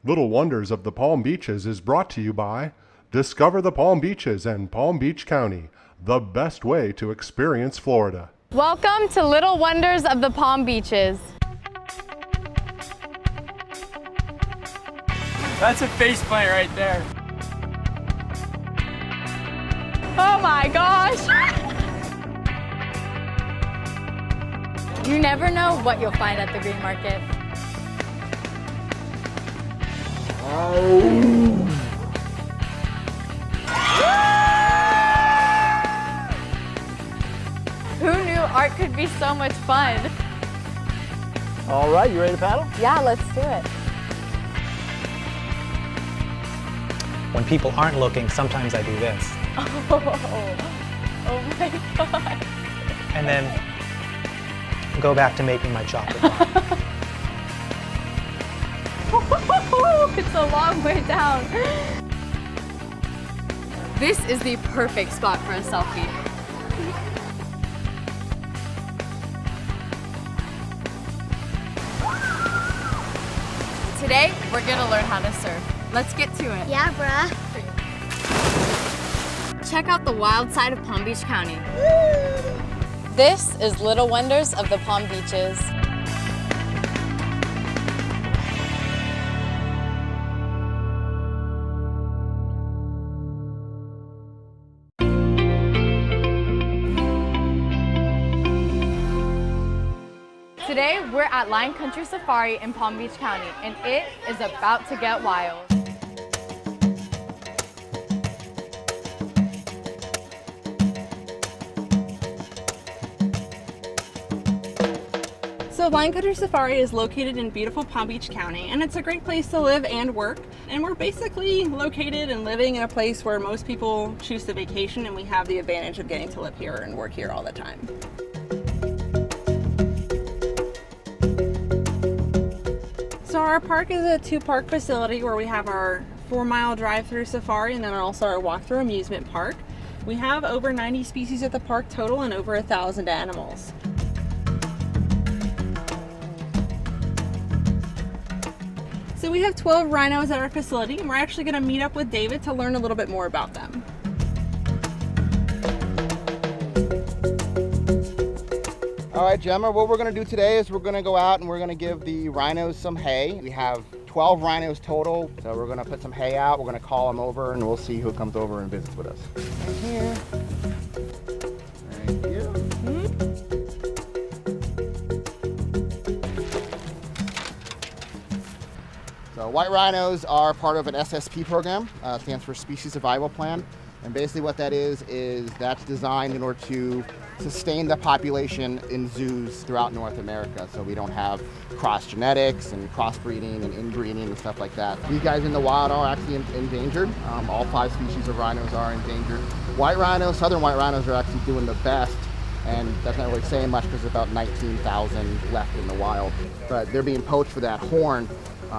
Little Wonders of the Palm Beaches is brought to you by Discover the Palm Beaches and Palm Beach County, the best way to experience Florida. Welcome to Little Wonders of the Palm Beaches. That's a face plant right there. Oh my gosh! You never know what you'll find at the green market. Who knew art could be so much fun? All right, you ready to paddle? Yeah, let's do it. When people aren't looking, sometimes I do this. Oh my God. And then go back to making my chocolate bar. It's a long way down. This is the perfect spot for a selfie. Today, we're gonna learn how to surf. Let's get to it. Yeah, bruh. Check out the wild side of Palm Beach County. This is Little Wonders of the Palm Beaches. Today, we're at Lion Country Safari in Palm Beach County, and it is about to get wild. So Lion Country Safari is located in beautiful Palm Beach County, and it's a great place to live and work. And we're basically located and living in a place where most people choose to vacation, and we have the advantage of getting to live here and work here all the time. So our park is a two-park facility where we have our 4-mile drive-through safari and then also our walk-through amusement park. We have over 90 species at the park total and over 1,000 animals. So we have 12 rhinos at our facility, and we're actually going to meet up with David to learn a little bit more about them. All right, Gemma, what we're going to do today is we're going to go out and we're going to give the rhinos some hay. We have 12 rhinos total, so we're going to put some hay out. We're going to call them over, and we'll see who comes over and visits with us. Right here. Thank you. So white rhinos are part of an SSP program, stands for Species Survival Plan. And basically what that is that's designed in order to sustain the population in zoos throughout North America. So we don't have cross genetics and crossbreeding and inbreeding and stuff like that. These guys in the wild are actually endangered. All 5 species of rhinos are endangered. White rhinos, southern white rhinos are actually doing the best. And that's not really saying much because there's about 19,000 left in the wild. But they're being poached for that horn,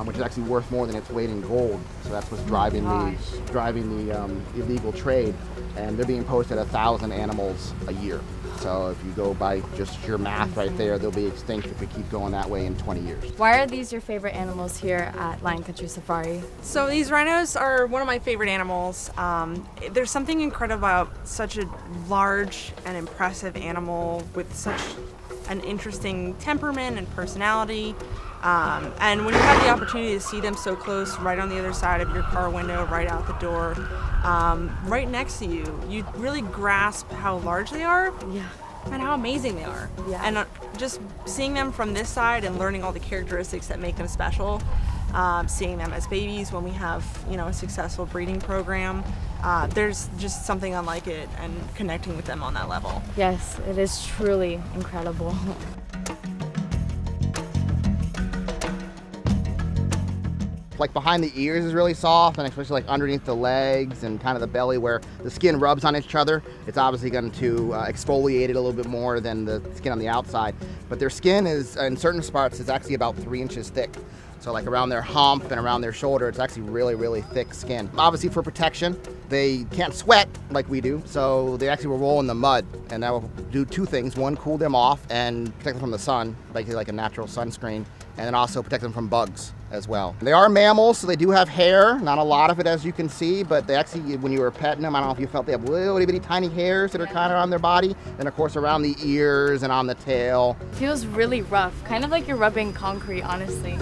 which is actually worth more than its weight in gold. So that's what's driving the illegal trade. And they're being poached at 1,000 animals a year. So if you go by just your math right there, they'll be extinct if we keep going that way in 20 years. Why are these your favorite animals here at Lion Country Safari? So these rhinos are one of my favorite animals. There's something incredible about such a large and impressive animal with such an interesting temperament and personality. And when you have the opportunity to see them so close, right on the other side of your car window, right out the door, right next to you, you really grasp how large they are. Yeah. And how amazing they are. Yeah. And just seeing them from this side and learning all the characteristics that make them special, seeing them as babies when we have, a successful breeding program, there's just something unlike it, and connecting with them on that level. Yes, it is truly incredible. Like behind the ears is really soft, and especially like underneath the legs and kind of the belly where the skin rubs on each other, it's obviously going to exfoliate it a little bit more than the skin on the outside. But their skin is, in certain spots, is actually about 3 inches thick. So like around their hump and around their shoulder, it's actually really, really thick skin. Obviously for protection, they can't sweat like we do, so they actually will roll in the mud, and that will do 2 things. One, cool them off and protect them from the sun, basically like a natural sunscreen, and then also protect them from bugs. as well. They are mammals, so they do have hair, not a lot of it as you can see, but they actually, when you were petting them, I don't know if you felt they have little bitty tiny hairs that are kind of on their body, and of course around the ears and on the tail. Feels really rough, kind of like you're rubbing concrete, honestly.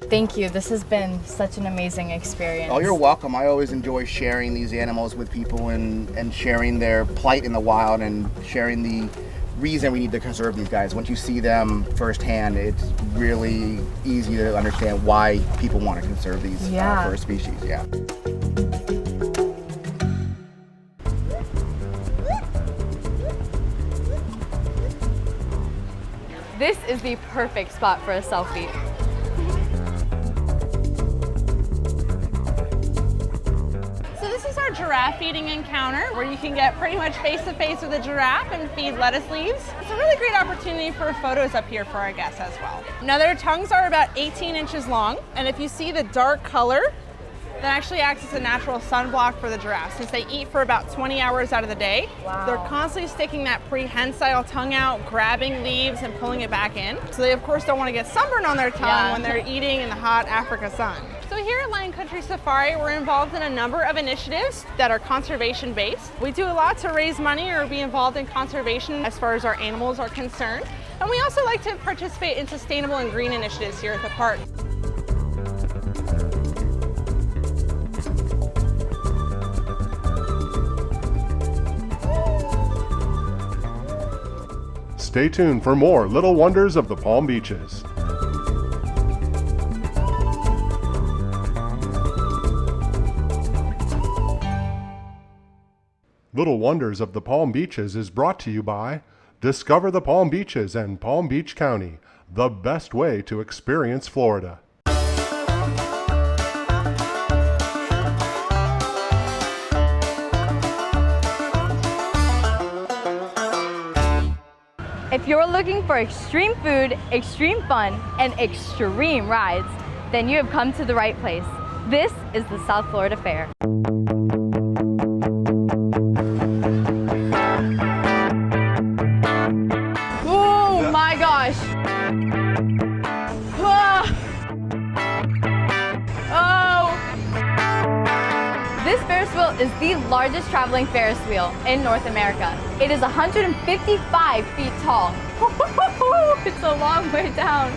Thank you. This has been such an amazing experience. Oh, you're welcome. I always enjoy sharing these animals with people and sharing their plight in the wild and sharing the reason we need to conserve these guys. Once you see them firsthand, it's really easy to understand why people want to conserve these first species. Yeah. This is the perfect spot for a selfie. So this is our giraffe feeding encounter where you can get pretty much face to face with a giraffe and feed lettuce leaves. It's a really great opportunity for photos up here for our guests as well. Now their tongues are about 18 inches long, and if you see the dark color, that actually acts as a natural sunblock for the giraffe. Since they eat for about 20 hours out of the day, they're constantly sticking that prehensile tongue out, grabbing leaves and pulling it back in. So they of course don't want to get sunburn on their tongue when they're eating in the hot Africa sun. So here at Lion Country Safari, we're involved in a number of initiatives that are conservation based. We do a lot to raise money or be involved in conservation as far as our animals are concerned. And we also like to participate in sustainable and green initiatives here at the park. Stay tuned for more Little Wonders of the Palm Beaches. Little Wonders of the Palm Beaches is brought to you by Discover the Palm Beaches and Palm Beach County, the best way to experience Florida. If you're looking for extreme food, extreme fun, and extreme rides, then you have come to the right place. This is the South Florida Fair. Oh my gosh! Ah. Oh! This Ferris wheel is the largest traveling Ferris wheel in North America. It is 155 feet tall. It's a long way down.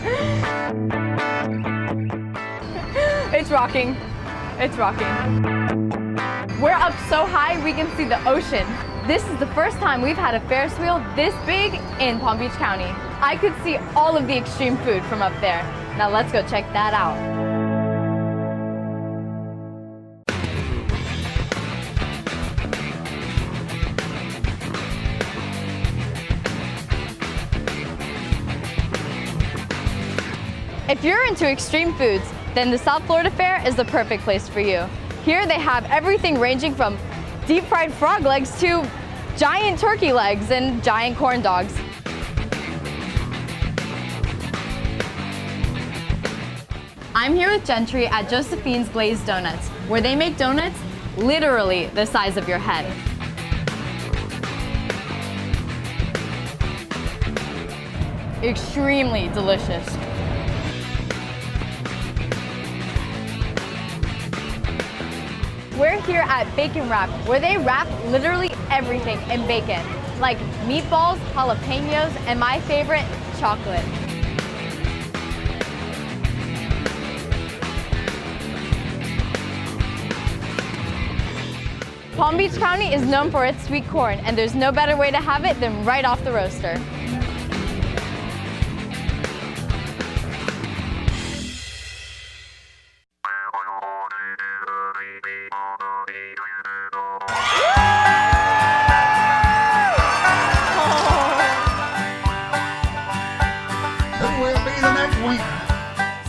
It's rocking. It's rocking. We're up so high we can see the ocean. This is the first time we've had a Ferris wheel this big in Palm Beach County. I could see all of the extreme food from up there. Now let's go check that out. If you're into extreme foods, then the South Florida Fair is the perfect place for you. Here they have everything ranging from deep fried frog legs to giant turkey legs and giant corn dogs. I'm here with Gentry at Josephine's Glazed Donuts, where they make donuts literally the size of your head. Extremely delicious. We're here at Bacon Wrap, where they wrap literally everything in bacon, like meatballs, jalapenos, and my favorite, chocolate. Palm Beach County is known for its sweet corn, and there's no better way to have it than right off the roaster.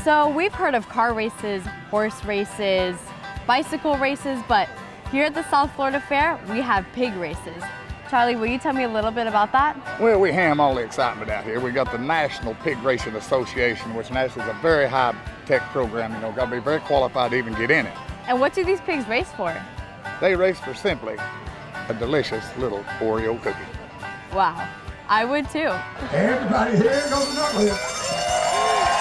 So we've heard of car races, horse races, bicycle races, but here at the South Florida Fair, we have pig races. Charlie, will you tell me a little bit about that? Well, we ham all the excitement out here. We got the National Pig Racing Association, which is a very high-tech program. You know, got to be very qualified to even get in it. And what do these pigs race for? They race for simply a delicious little Oreo cookie. Wow, I would too. Everybody here goes knucklehead.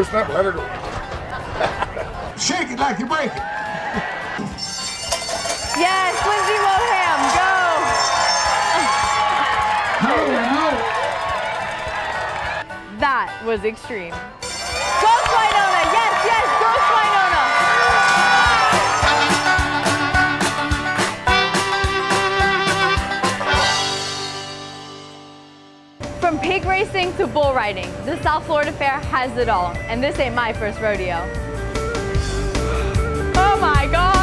loosen up, let her go. Shake it like you break it. Yes, Lindsay Moham, go! That was extreme. Ghost Winona, yes, yes, Ghost Winona! From pig racing to bull riding, the South Florida Fair has it all, and this ain't my first rodeo. Oh my gosh!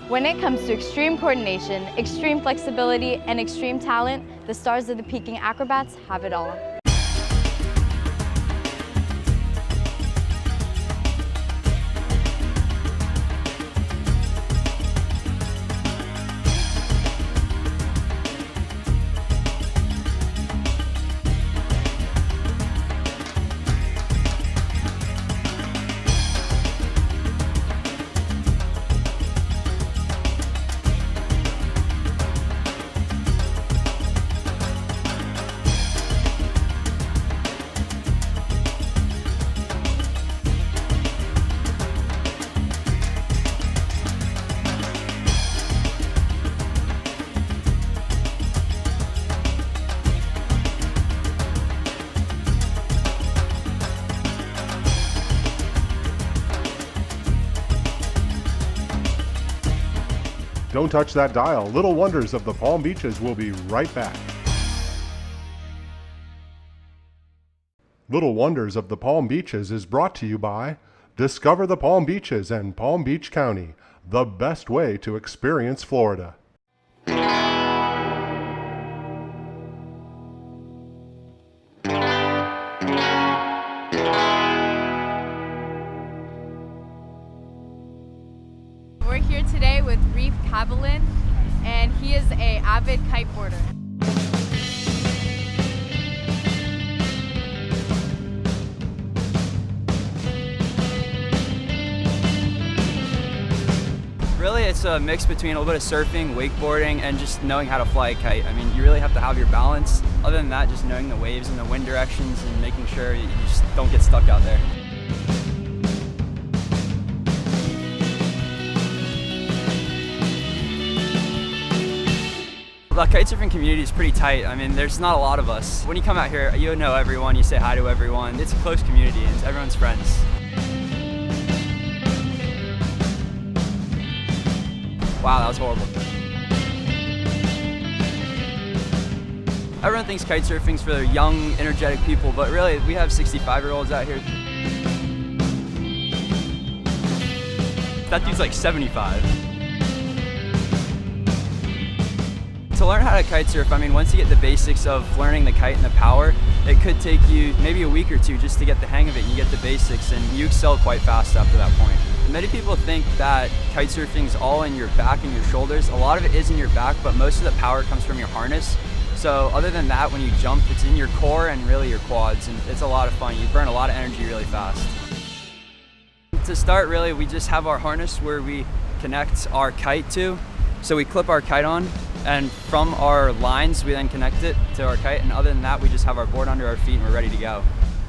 When it comes to extreme coordination, extreme flexibility, and extreme talent, the stars of the Peking acrobats have it all. Don't touch that dial. Little Wonders of the Palm Beaches will be right back. Little Wonders of the Palm Beaches is brought to you by Discover the Palm Beaches and Palm Beach County, the best way to experience Florida. We're here today with Reef Cavalin, and he is an avid kiteboarder. Really, it's a mix between a little bit of surfing, wakeboarding, and just knowing how to fly a kite. I mean, you really have to have your balance. Other than that, just knowing the waves and the wind directions and making sure you just don't get stuck out there. The kite surfing community is pretty tight. I mean, there's not a lot of us. When you come out here, you know everyone, you say hi to everyone. It's a close community and everyone's friends. Wow, that was horrible. Everyone thinks kite surfing's for young, energetic people, but really, we have 65-year-olds out here. That dude's like 75. To learn how to kite surf, I mean, once you get the basics of learning the kite and the power, it could take you maybe a week or two just to get the hang of it and you get the basics and you excel quite fast after that point. Many people think that kite surfing is all in your back and your shoulders. A lot of it is in your back, but most of the power comes from your harness. So other than that, when you jump, it's in your core and really your quads, and it's a lot of fun. You burn a lot of energy really fast. To start, really, we just have our harness where we connect our kite to. So we clip our kite on, and from our lines, we then connect it to our kite, and other than that, we just have our board under our feet and we're ready to go.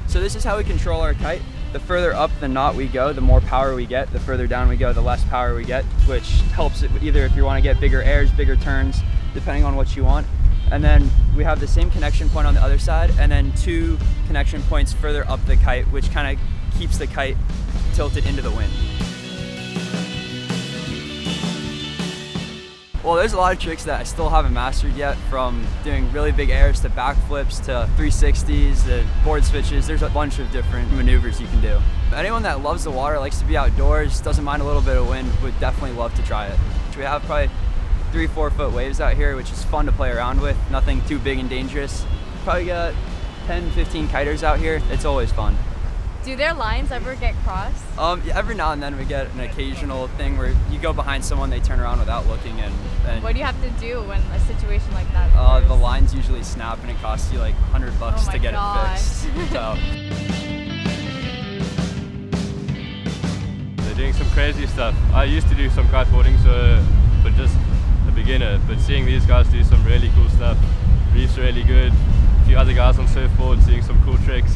So this is how we control our kite. The further up the knot we go, the more power we get. The further down we go, the less power we get, which helps it either if you want to get bigger airs, bigger turns, depending on what you want. And then we have the same connection point on the other side, and then 2 connection points further up the kite, which kind of keeps the kite tilted into the wind. Well, there's a lot of tricks that I still haven't mastered yet, from doing really big airs to backflips to 360s to board switches. There's a bunch of different maneuvers you can do. Anyone that loves the water, likes to be outdoors, doesn't mind a little bit of wind, would definitely love to try it. We have probably 3-4 foot waves out here, which is fun to play around with. Nothing too big and dangerous. Probably got 10-15 kiters out here. It's always fun. Do their lines ever get crossed? Every now and then we get an occasional thing where you go behind someone, they turn around without looking, and What do you have to do when a situation like that occurs? the lines usually snap and it costs you like $100 Oh to get my it fixed. So. They're doing some crazy stuff. I used to do some kiteboarding, but just a beginner. But seeing these guys do some really cool stuff, reef's really good. A few other guys on surfboards doing some cool tricks.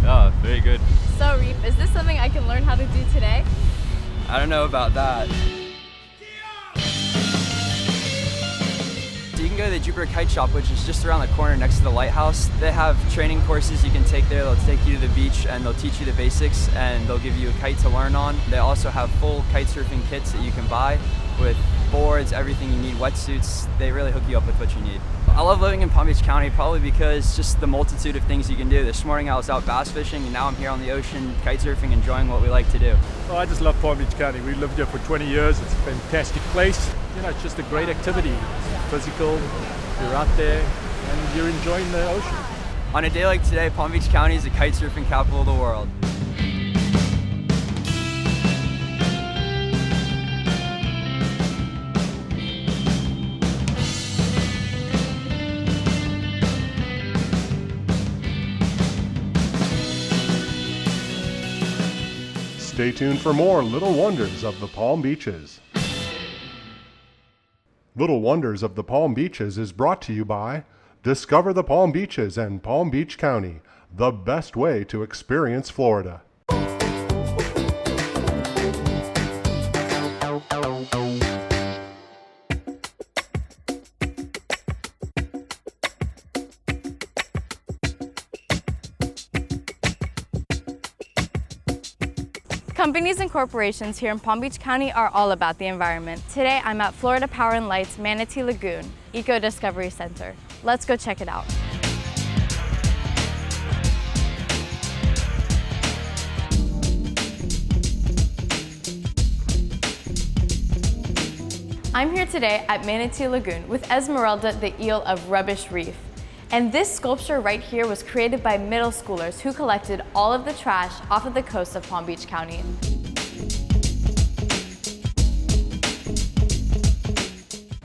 Yeah, very good. So Reef, is this something I can learn how to do today? I don't know about that. So you can go to the Jupiter Kite Shop, which is just around the corner next to the lighthouse. They have training courses you can take there. They'll take you to the beach and they'll teach you the basics and they'll give you a kite to learn on. They also have full kite surfing kits that you can buy with boards, everything you need, wetsuits. They really hook you up with what you need. I love living in Palm Beach County probably because just the multitude of things you can do. This morning I was out bass fishing and now I'm here on the ocean kite surfing, enjoying what we like to do. Well, I just love Palm Beach County. We lived here for 20 years. It's a fantastic place. You know, it's just a great activity. It's physical, you're out there and you're enjoying the ocean. On a day like today, Palm Beach County is the kite surfing capital of the world. Stay tuned for more Little Wonders of the Palm Beaches. Little Wonders of the Palm Beaches is brought to you by Discover the Palm Beaches and Palm Beach County, the best way to experience Florida. Companies and corporations here in Palm Beach County are all about the environment. Today I'm at Florida Power and Light's Manatee Lagoon Eco Discovery Center. Let's go check it out. I'm here today at Manatee Lagoon with Esmeralda, the eel of Rubbish Reef. And this sculpture right here was created by middle schoolers who collected all of the trash off of the coast of Palm Beach County.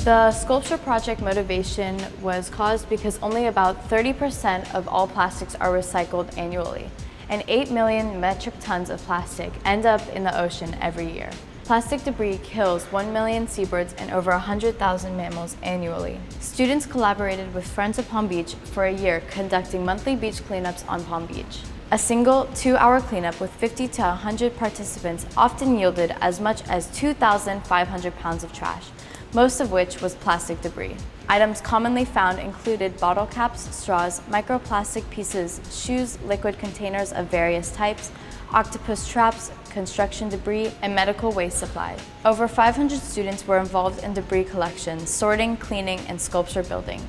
The sculpture project motivation was caused because only about 30% of all plastics are recycled annually, and 8 million metric tons of plastic end up in the ocean every year. Plastic debris kills 1 million seabirds and over 100,000 mammals annually. Students collaborated with Friends of Palm Beach for a year, conducting monthly beach cleanups on Palm Beach. A single 2-hour cleanup with 50 to 100 participants often yielded as much as 2,500 pounds of trash, most of which was plastic debris. Items commonly found included bottle caps, straws, microplastic pieces, shoes, liquid containers of various types, octopus traps, construction debris, and medical waste supplies. Over 500 students were involved in debris collection, sorting, cleaning, and sculpture building.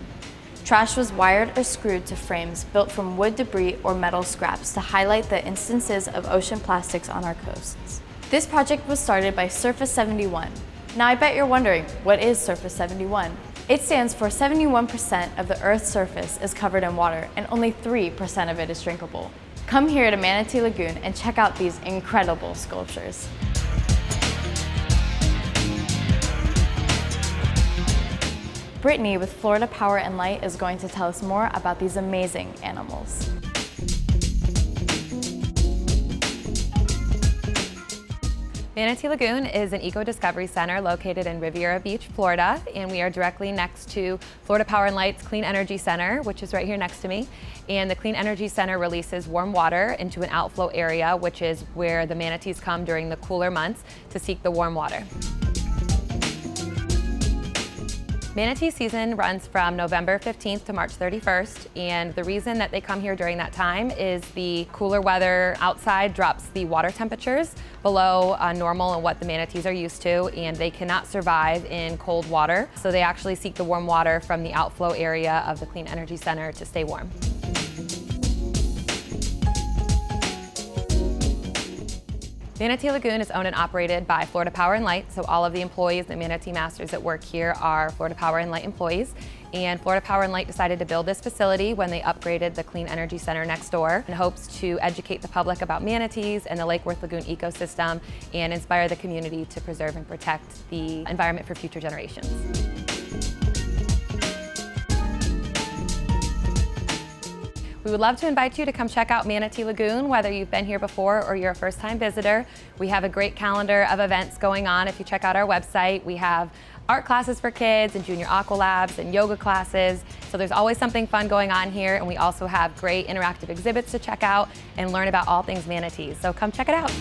Trash was wired or screwed to frames built from wood debris or metal scraps to highlight the instances of ocean plastics on our coasts. This project was started by Surface 71. Now I bet you're wondering, what is Surface 71? It stands for 71% of the Earth's surface is covered in water and only 3% of it is drinkable. Come here to Manatee Lagoon and check out these incredible sculptures. Brittany with Florida Power and Light is going to tell us more about these amazing animals. Manatee Lagoon is an eco-discovery center located in Riviera Beach, Florida, and we are directly next to Florida Power and Light's Clean Energy Center, which is right here next to me. And the Clean Energy Center releases warm water into an outflow area, which is where the manatees come during the cooler months to seek the warm water. Manatee season runs from November 15th to March 31st, and the reason that they come here during that time is the cooler weather outside drops the water temperatures below normal and what the manatees are used to, and they cannot survive in cold water, so they actually seek the warm water from the outflow area of the Clean Energy Center to stay warm. Manatee Lagoon is owned and operated by Florida Power and Light, so all of the employees and Manatee Masters that work here are Florida Power and Light employees. And Florida Power and Light decided to build this facility when they upgraded the Clean Energy Center next door, in hopes to educate the public about manatees and the Lake Worth Lagoon ecosystem and inspire the community to preserve and protect the environment for future generations. We would love to invite you to come check out Manatee Lagoon, whether you've been here before or you're a first-time visitor. We have a great calendar of events going on. If you check out our website, we have art classes for kids and junior aqua labs and yoga classes. So there's always something fun going on here, and we also have great interactive exhibits to check out and learn about all things manatees. So come check it out.